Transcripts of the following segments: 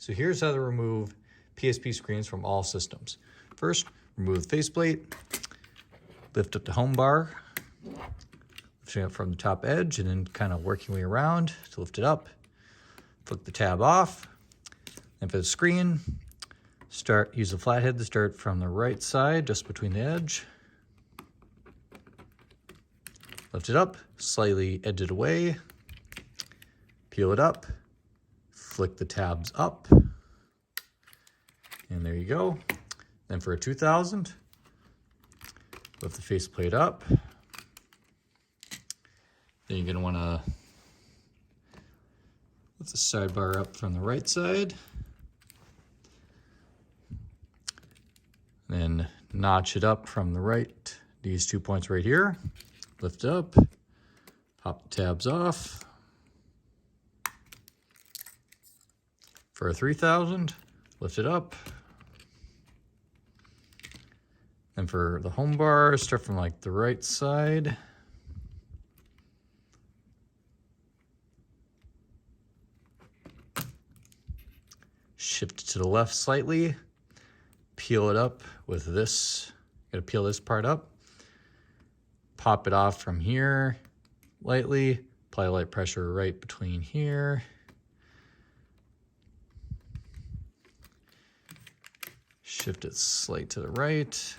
So here's how to remove PSP screens from all systems. First, remove the faceplate, lift up the home bar, lifting it from the top edge and then kind of working your way around to lift it up. Flick the tab off. And for the screen, use the flathead to start from the right side, just between the edge. Lift it up, slightly edge it away, peel it up, flick the tabs up, and there you go. Then for a 2000, lift the faceplate up. Then you're going to want to lift the sidebar up from the right side. Then notch it up from the right, these 2 points right here. Lift it up, pop the tabs off. For a 3000, lift it up. Then for the home bar, start from like the right side. Shift it to the left slightly. Peel it up with this. Gotta peel this part up. Pop it off from here lightly. Apply light pressure right between here. Shift it slight to the right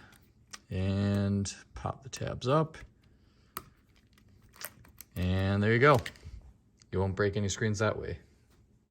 and pop the tabs up. And there you go. You won't break any screens that way.